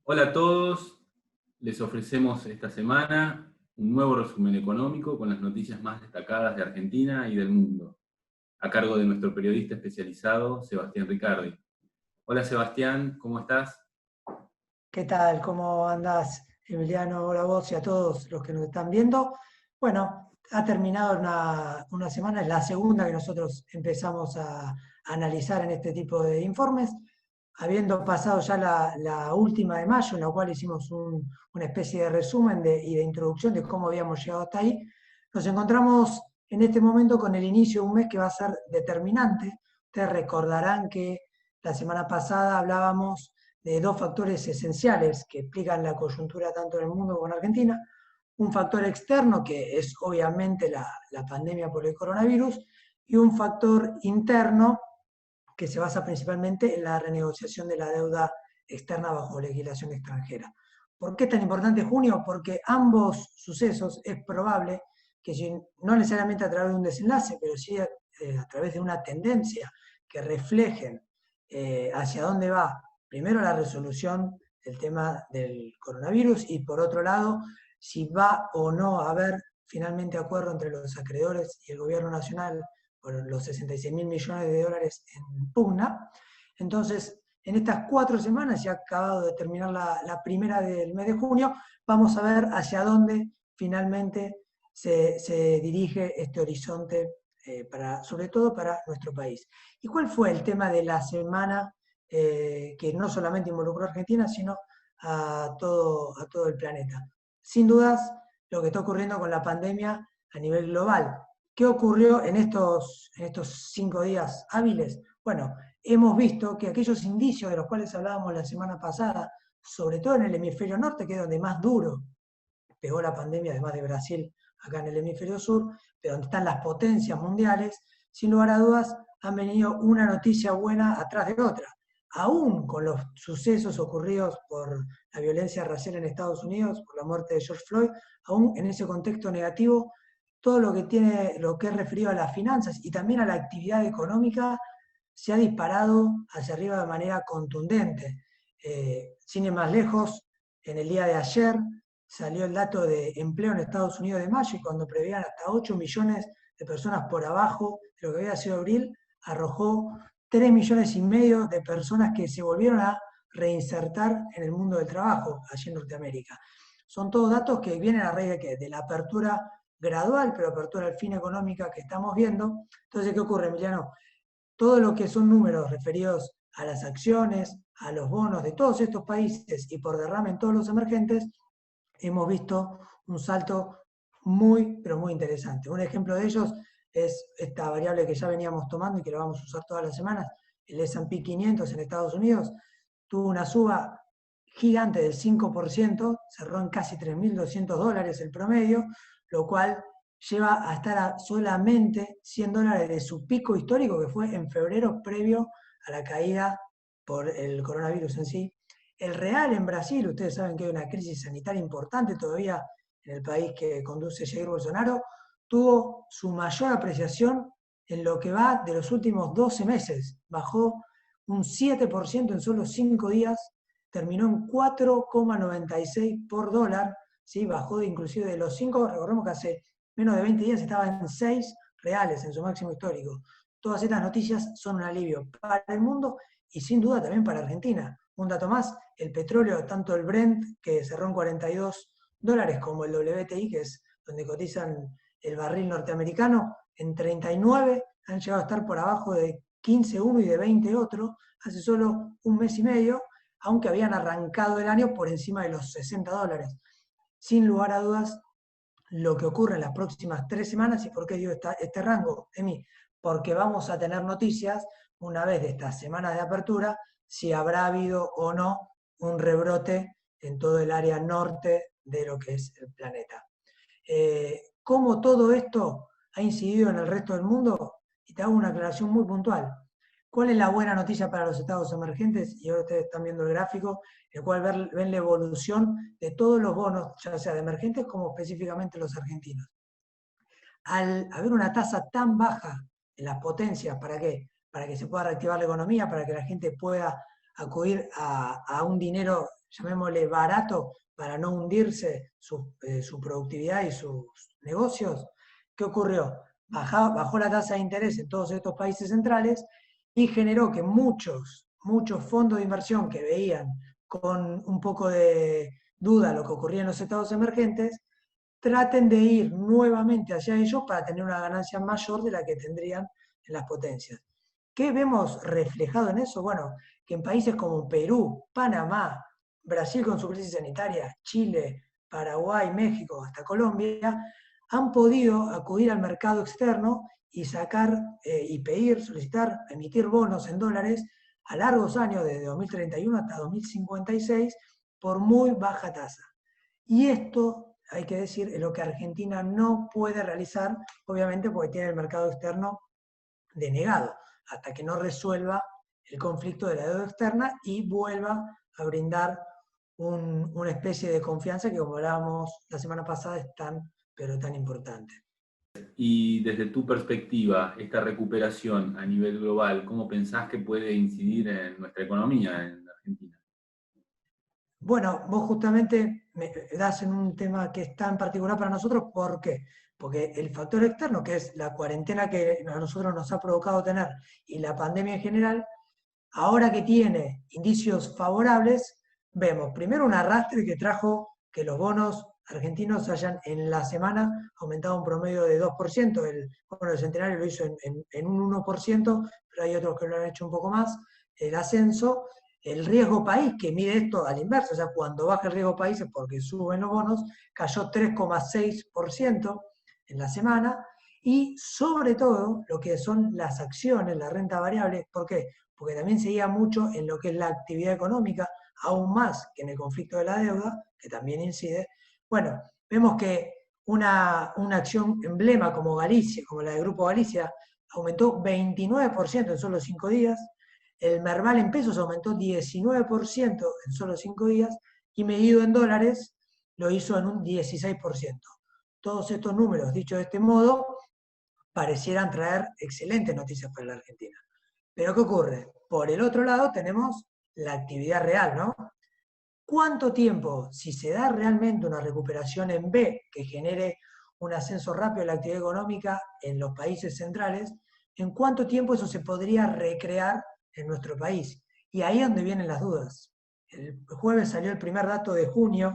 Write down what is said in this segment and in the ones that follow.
Hola a todos, les ofrecemos esta semana un nuevo resumen económico con las noticias más destacadas de Argentina y del mundo, a cargo de nuestro periodista especializado, Sebastián Ricardi. Hola Sebastián, ¿cómo estás? ¿Qué tal? ¿Cómo andás, Emiliano? Hola a vos y a todos los que nos están viendo. Bueno, ha terminado una semana, es la segunda que nosotros empezamos a analizar en este tipo de informes, habiendo pasado ya la última de mayo, en la cual hicimos una especie de resumen y de introducción de cómo habíamos llegado hasta ahí. Nos encontramos en este momento con el inicio de un mes que va a ser determinante. Ustedes recordarán que la semana pasada hablábamos de dos factores esenciales que explican la coyuntura tanto en el mundo como en Argentina. Un factor externo, que es obviamente la pandemia por el coronavirus, y un factor interno, que se basa principalmente en la renegociación de la deuda externa bajo legislación extranjera. ¿Por qué es tan importante junio? Porque ambos sucesos es probable que, no necesariamente a través de un desenlace, pero sí a través de una tendencia que reflejen hacia dónde va primero la resolución del tema del coronavirus y por otro lado si va o no a haber finalmente acuerdo entre los acreedores y el gobierno nacional por los 66.000 millones de dólares en pugna. Entonces, en estas 4 semanas, ya acabado de terminar la primera del mes de junio, vamos a ver hacia dónde finalmente se dirige este horizonte, sobre todo para nuestro país. ¿Y cuál fue el tema de la semana que no solamente involucró a Argentina, sino a todo el planeta? Sin dudas, lo que está ocurriendo con la pandemia a nivel global. ¿Qué ocurrió en estos 5 días hábiles? Bueno, hemos visto que aquellos indicios de los cuales hablábamos la semana pasada, sobre todo en el hemisferio norte, que es donde más duro pegó la pandemia, además de Brasil, acá en el hemisferio sur, pero donde están las potencias mundiales, sin lugar a dudas, han venido una noticia buena atrás de otra. Aún con los sucesos ocurridos por la violencia racial en Estados Unidos, por la muerte de George Floyd, aún en ese contexto negativo, todo lo que es referido a las finanzas y también a la actividad económica se ha disparado hacia arriba de manera contundente. Sin ir más lejos, en el día de ayer salió el dato de empleo en Estados Unidos de mayo y cuando preveían hasta 8 millones de personas por abajo de lo que había sido abril, arrojó 3 millones y medio de personas que se volvieron a reinsertar en el mundo del trabajo allí en Norteamérica. Son todos datos que vienen a raíz de, ¿qué? De la apertura gradual, pero apertura al fin económica que estamos viendo. Entonces, ¿qué ocurre, Emiliano? Todo lo que son números referidos a las acciones, a los bonos de todos estos países y por derrame en todos los emergentes, hemos visto un salto muy, pero muy interesante. Un ejemplo de ellos es esta variable que ya veníamos tomando y que la vamos a usar todas las semanas, el S&P 500 en Estados Unidos, tuvo una suba gigante del 5%, cerró en casi $3.200 el promedio, lo cual lleva a estar a solamente $100 de su pico histórico que fue en febrero previo a la caída por el coronavirus en sí. El real en Brasil, ustedes saben que hay una crisis sanitaria importante todavía en el país que conduce Jair Bolsonaro, tuvo su mayor apreciación en lo que va de los últimos 12 meses. Bajó un 7% en solo 5 días, terminó en 4,96 por dólar, ¿sí? Bajó inclusive de los 5, recordemos que hace menos de 20 días estaba en 6 reales en su máximo histórico. Todas estas noticias son un alivio para el mundo y sin duda también para Argentina. Un dato más, el petróleo, tanto el Brent, que cerró en $42, como el WTI, que es donde cotizan el barril norteamericano, en 39 han llegado a estar por abajo de 15 uno y de 20 otro, hace solo un mes y medio, aunque habían arrancado el año por encima de los $60. Sin lugar a dudas, lo que ocurre en las próximas 3 semanas, y por qué digo este rango, Emi, porque vamos a tener noticias una vez de estas semanas de apertura, si habrá habido o no un rebrote en todo el área norte de lo que es el planeta. ¿Cómo todo esto ha incidido en el resto del mundo? Y te hago una aclaración muy puntual. ¿Cuál es la buena noticia para los estados emergentes? Y ahora ustedes están viendo el gráfico, en el cual ven la evolución de todos los bonos, ya sea de emergentes como específicamente los argentinos. Al haber una tasa tan baja en las potencias, ¿para qué? Para que se pueda reactivar la economía, para que la gente pueda acudir a un dinero llamémosle barato, para no hundirse su productividad y sus negocios, ¿qué ocurrió? Bajó la tasa de interés en todos estos países centrales y generó que muchos fondos de inversión que veían con un poco de duda lo que ocurría en los estados emergentes, traten de ir nuevamente hacia ellos para tener una ganancia mayor de la que tendrían en las potencias. ¿Qué vemos reflejado en eso? Bueno, que en países como Perú, Panamá, Brasil con su crisis sanitaria, Chile, Paraguay, México, hasta Colombia, han podido acudir al mercado externo y sacar y pedir, solicitar, emitir bonos en dólares a largos años, desde 2031 hasta 2056, por muy baja tasa. Y esto, hay que decir, es lo que Argentina no puede realizar, obviamente porque tiene el mercado externo denegado, hasta que no resuelva el conflicto de la deuda externa y vuelva a brindar una especie de confianza que, como hablábamos la semana pasada, es tan, pero tan importante. Y desde tu perspectiva, esta recuperación a nivel global, ¿cómo pensás que puede incidir en nuestra economía en Argentina? Bueno, vos justamente me das en un tema que es tan particular para nosotros, ¿por qué? Porque el factor externo, que es la cuarentena que a nosotros nos ha provocado tener y la pandemia en general, ahora que tiene indicios favorables, vemos primero un arrastre que trajo que los bonos argentinos hayan en la semana aumentado un promedio de 2%, el bono del Centenario lo hizo en un 1%, pero hay otros que lo han hecho un poco más, el ascenso, el riesgo país, que mide esto al inverso, o sea, cuando baja el riesgo país es porque suben los bonos, cayó 3,6% en la semana, y sobre todo lo que son las acciones, la renta variable, ¿por qué? Porque también se guía mucho en lo que es la actividad económica, aún más que en el conflicto de la deuda, que también incide. Bueno, vemos que una acción emblema como Galicia, como la del Grupo Galicia, aumentó 29% en solo 5 días, el Merval en pesos aumentó 19% en solo 5 días, y medido en dólares lo hizo en un 16%. Todos estos números, dicho de este modo, parecieran traer excelentes noticias para la Argentina. Pero ¿qué ocurre? Por el otro lado tenemos la actividad real, ¿no? ¿Cuánto tiempo, si se da realmente una recuperación en B que genere un ascenso rápido de la actividad económica en los países centrales, en cuánto tiempo eso se podría recrear en nuestro país? Y ahí es donde vienen las dudas. El jueves salió el primer dato de junio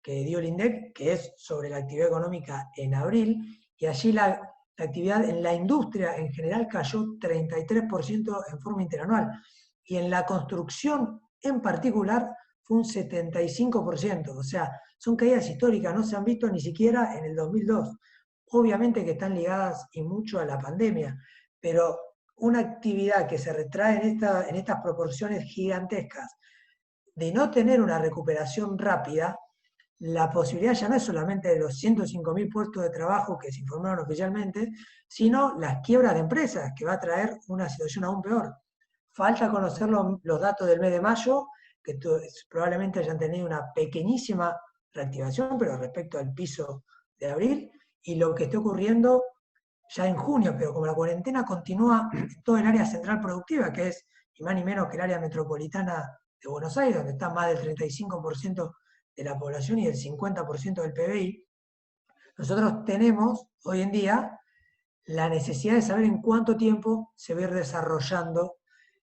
que dio el INDEC, que es sobre la actividad económica en abril, y allí la actividad en la industria en general cayó 33% en forma interanual, y en la construcción en particular fue un 75%, o sea, son caídas históricas, no se han visto ni siquiera en el 2002. Obviamente que están ligadas y mucho a la pandemia, pero una actividad que se retrae en estas proporciones gigantescas, de no tener una recuperación rápida, la posibilidad ya no es solamente de los 105.000 puestos de trabajo que se informaron oficialmente, sino las quiebras de empresas, que va a traer una situación aún peor. Falta conocer los datos del mes de mayo, que probablemente hayan tenido una pequeñísima reactivación, pero respecto al piso de abril, y lo que esté ocurriendo ya en junio, pero como la cuarentena continúa en todo el área central productiva, que es ni más ni menos que el área metropolitana de Buenos Aires, donde está más del 35% de la población y el 50% del PBI, nosotros tenemos hoy en día la necesidad de saber en cuánto tiempo se va a ir desarrollando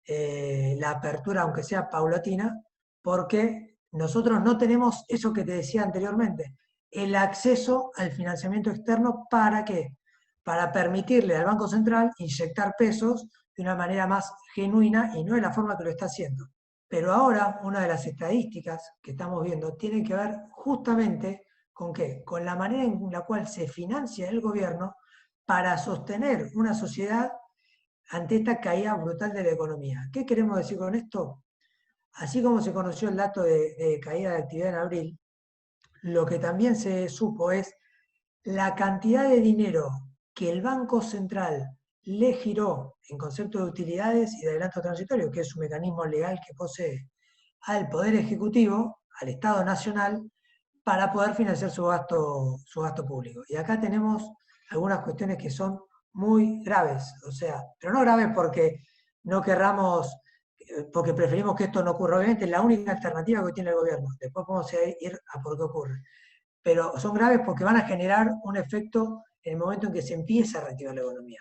la apertura, aunque sea paulatina, porque nosotros no tenemos eso que te decía anteriormente, el acceso al financiamiento externo. ¿Para qué? Para permitirle al Banco Central inyectar pesos de una manera más genuina y no de la forma que lo está haciendo. Pero ahora una de las estadísticas que estamos viendo tiene que ver justamente con qué, con la manera en la cual se financia el gobierno para sostener una sociedad ante esta caída brutal de la economía. ¿Qué queremos decir con esto? Así como se conoció el dato de caída de actividad en abril, lo que también se supo es la cantidad de dinero que el Banco Central le giró en concepto de utilidades y de adelanto transitorio, que es un mecanismo legal que posee, al Poder Ejecutivo, al Estado Nacional, para poder financiar su gasto público. Y acá tenemos algunas cuestiones que son muy graves, o sea, pero no graves porque no querramos porque preferimos que esto no ocurra. Obviamente es la única alternativa que tiene el gobierno. Después podemos ir a por qué ocurre. Pero son graves porque van a generar un efecto en el momento en que se empieza a reactivar la economía.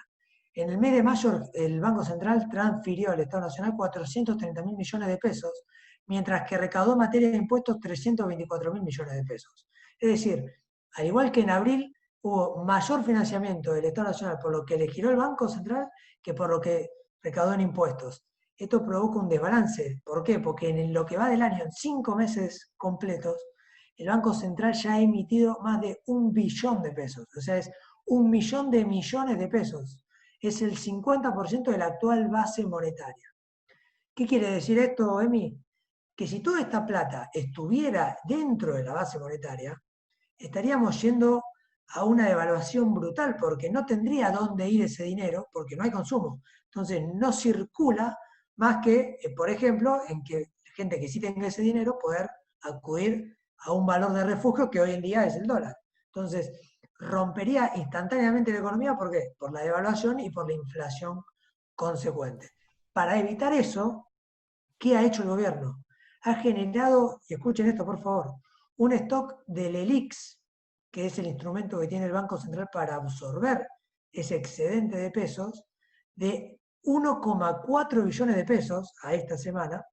En el mes de mayo, el Banco Central transfirió al Estado Nacional 430.000 millones de pesos, mientras que recaudó en materia de impuestos 324.000 millones de pesos. Es decir, al igual que en abril, hubo mayor financiamiento del Estado Nacional por lo que le giró el Banco Central que por lo que recaudó en impuestos. Esto provoca un desbalance. ¿Por qué? Porque en lo que va del año, en 5 meses completos, el Banco Central ya ha emitido más de 1 billón de pesos. O sea, es 1 millón de millones de pesos. Es el 50% de la actual base monetaria. ¿Qué quiere decir esto, Emi? Que si toda esta plata estuviera dentro de la base monetaria, estaríamos yendo a una devaluación brutal, porque no tendría dónde ir ese dinero, porque no hay consumo. Entonces no circula más que, por ejemplo, en que gente que sí tenga ese dinero poder acudir a un valor de refugio que hoy en día es el dólar. Entonces, rompería instantáneamente la economía, ¿por qué? Por la devaluación y por la inflación consecuente. Para evitar eso, ¿qué ha hecho el gobierno? Ha generado, y escuchen esto por favor, un stock del ELIX, que es el instrumento que tiene el Banco Central para absorber ese excedente de pesos, de 1,4 billones de pesos a esta semana,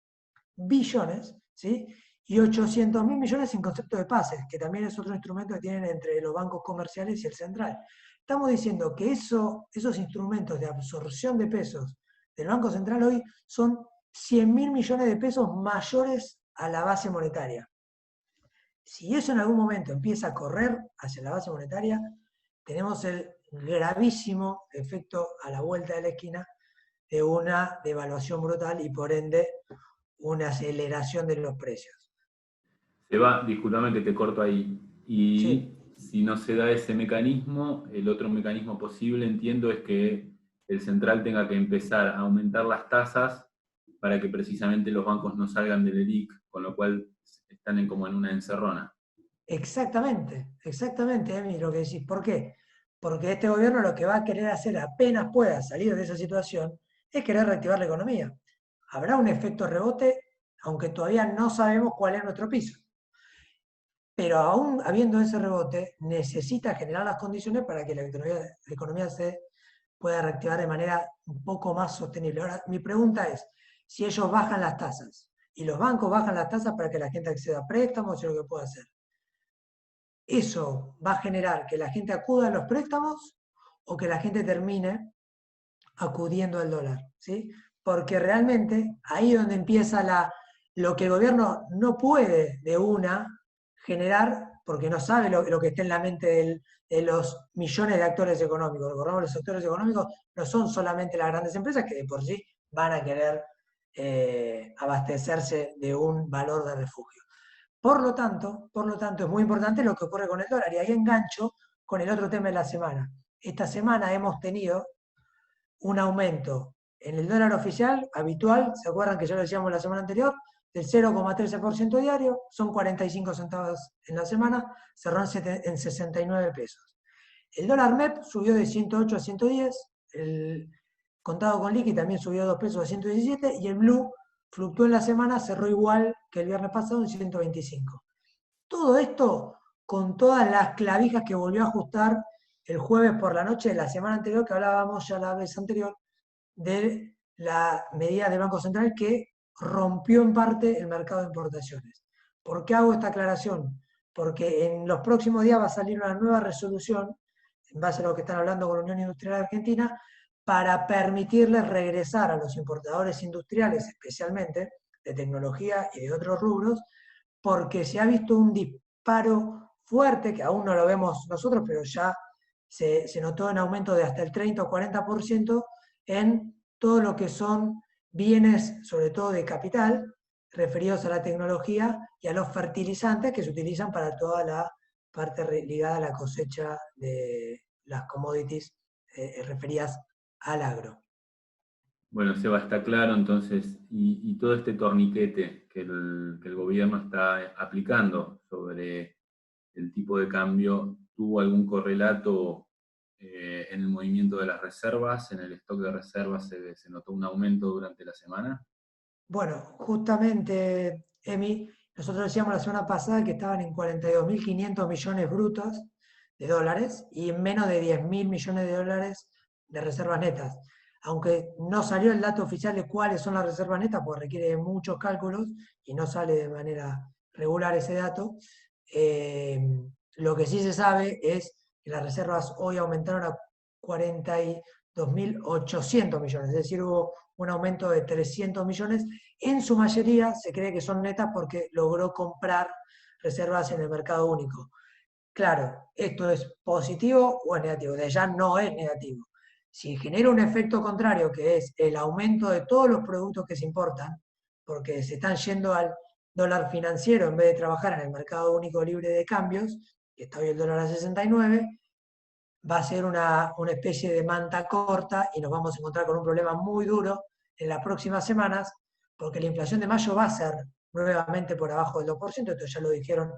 billones, ¿sí? Y 800.000 millones en concepto de pases, que también es otro instrumento que tienen entre los bancos comerciales y el central. Estamos diciendo que esos instrumentos de absorción de pesos del Banco Central hoy son 100.000 millones de pesos mayores a la base monetaria. Si eso en algún momento empieza a correr hacia la base monetaria, tenemos el gravísimo efecto a la vuelta de la esquina de una devaluación brutal y por ende una aceleración de los precios. Discúlpame que te corto ahí. Y Sí, si no se da ese mecanismo, el otro mecanismo posible, entiendo, es que el central tenga que empezar a aumentar las tasas para que precisamente los bancos no salgan del ELIC, con lo cual están como en una encerrona. exactamente, Emi, lo que decís. ¿Por qué? Porque este gobierno lo que va a querer hacer apenas pueda salir de esa situación es querer reactivar la economía. Habrá un efecto rebote, aunque todavía no sabemos cuál es nuestro piso. Pero aún habiendo ese rebote, necesita generar las condiciones para que la economía se pueda reactivar de manera un poco más sostenible. Ahora, mi pregunta es, si ellos bajan las tasas y los bancos bajan las tasas para que la gente acceda a préstamos y lo que pueda hacer, ¿eso va a generar que la gente acuda a los préstamos o que la gente termine acudiendo al dólar? ¿Sí? Porque realmente ahí es donde empieza lo que el gobierno no puede de una generar, porque no sabe lo que está en la mente de los millones de actores económicos. Recordamos, los actores económicos no son solamente las grandes empresas que de por sí van a querer abastecerse de un valor de refugio. Por lo tanto, es muy importante lo que ocurre con el dólar. Y ahí engancho con el otro tema de la semana. Esta semana hemos tenido un aumento en el dólar oficial habitual, ¿se acuerdan que ya lo decíamos la semana anterior? Del 0,13% diario, son 45 centavos en la semana, cerró en 69 pesos. El dólar MEP subió de 108 a 110, el contado con liqui también subió 2 pesos a 117 y el blue fluctuó en la semana, cerró igual que el viernes pasado en 125. Todo esto con todas las clavijas que volvió a ajustar el jueves por la noche de la semana anterior, que hablábamos ya la vez anterior, de la medida del Banco Central que rompió en parte el mercado de importaciones. ¿Por qué hago esta aclaración? Porque en los próximos días va a salir una nueva resolución, en base a lo que están hablando con la Unión Industrial Argentina, para permitirles regresar a los importadores industriales, especialmente de tecnología y de otros rubros, porque se ha visto un disparo fuerte, que aún no lo vemos nosotros, pero ya se notó en aumento de hasta el 30 o 40% en todo lo que son bienes, sobre todo de capital, referidos a la tecnología y a los fertilizantes que se utilizan para toda la parte ligada a la cosecha de las commodities referidas al agro. Bueno, Seba, está claro entonces, y todo este torniquete que el gobierno está aplicando sobre el tipo de cambio, ¿tuvo algún correlato en el movimiento de las reservas? ¿En el stock de reservas se notó un aumento durante la semana? Bueno, justamente, Emi, nosotros decíamos la semana pasada que estaban en 42.500 millones brutos de dólares y en menos de 10.000 millones de dólares de reservas netas. Aunque no salió el dato oficial de cuáles son las reservas netas, porque requiere de muchos cálculos y no sale de manera regular ese dato, eh, lo que sí se sabe es que las reservas hoy aumentaron a 42.800 millones, es decir, hubo un aumento de 300 millones. En su mayoría se cree que son netas porque logró comprar reservas en el mercado único. Claro, ¿esto es positivo o es negativo? De allá no es negativo. Si genera un efecto contrario, que es el aumento de todos los productos que se importan, porque se están yendo al dólar financiero en vez de trabajar en el mercado único libre de cambios, que está hoy el dólar a 69, va a ser una especie de manta corta y nos vamos a encontrar con un problema muy duro en las próximas semanas, porque la inflación de mayo va a ser nuevamente por abajo del 2%, esto ya lo dijeron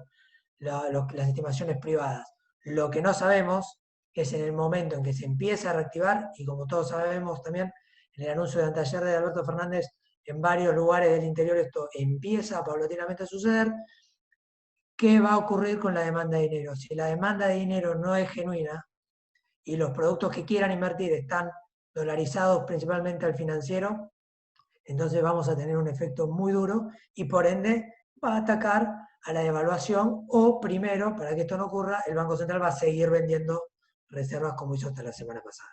las estimaciones privadas. Lo que no sabemos es en el momento en que se empieza a reactivar, y como todos sabemos también, en el anuncio de anteayer de Alberto Fernández, en varios lugares del interior esto empieza paulatinamente a suceder, ¿qué va a ocurrir con la demanda de dinero? Si la demanda de dinero no es genuina, y los productos que quieran invertir están dolarizados principalmente al financiero, entonces vamos a tener un efecto muy duro y por ende va a atacar a la devaluación o primero, para que esto no ocurra, el Banco Central va a seguir vendiendo reservas como hizo hasta la semana pasada.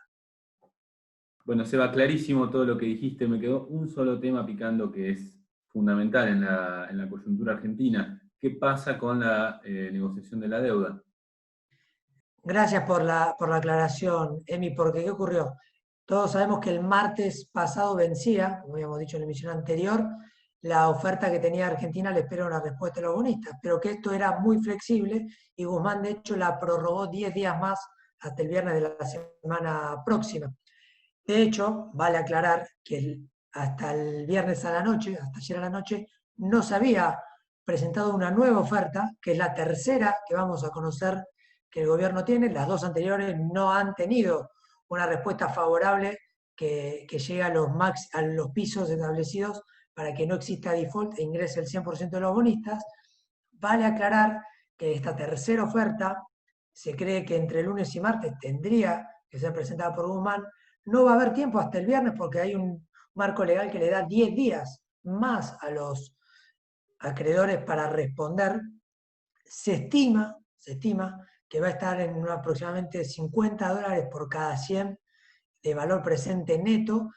Bueno, Seba, clarísimo todo lo que dijiste. Me quedó un solo tema picando que es fundamental en la coyuntura argentina. ¿Qué pasa con la negociación de la deuda? Gracias por la aclaración, Emi, porque ¿qué ocurrió? Todos sabemos que el martes pasado vencía, como habíamos dicho en la emisión anterior, la oferta que tenía Argentina le espera una respuesta de los bonistas, pero que esto era muy flexible y Guzmán de hecho la prorrogó 10 días más hasta el viernes de la semana próxima. De hecho, vale aclarar que hasta el viernes a la noche, hasta ayer a la noche, no se había presentado una nueva oferta, que es la tercera que vamos a conocer que el gobierno tiene. Las dos anteriores no han tenido una respuesta favorable que llegue a los pisos establecidos para que no exista default e ingrese el 100% de los bonistas. Vale aclarar que esta tercera oferta se cree que entre lunes y martes tendría que ser presentada por Guzmán. No va a haber tiempo hasta el viernes porque hay un marco legal que le da 10 días más a los acreedores para responder. Se estima que va a estar en aproximadamente $50 por cada 100 de valor presente neto.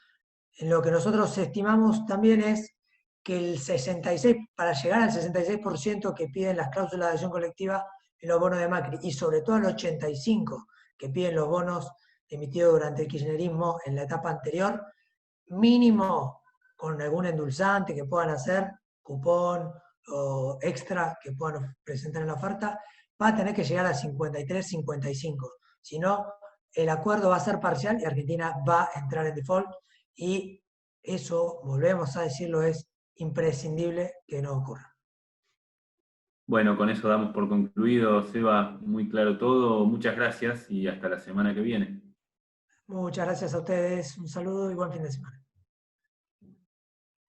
En lo que nosotros estimamos también es que el 66, para llegar al 66% que piden las cláusulas de acción colectiva en los bonos de Macri, y sobre todo al 85% que piden los bonos emitidos durante el kirchnerismo en la etapa anterior, mínimo con algún endulzante que puedan hacer, cupón o extra que puedan presentar en la oferta, va a tener que llegar a 53-55. Si no, el acuerdo va a ser parcial y Argentina va a entrar en default y eso, volvemos a decirlo, es imprescindible que no ocurra. Bueno, con eso damos por concluido, Seba, muy claro todo. Muchas gracias y hasta la semana que viene. Muchas gracias a ustedes, un saludo y buen fin de semana.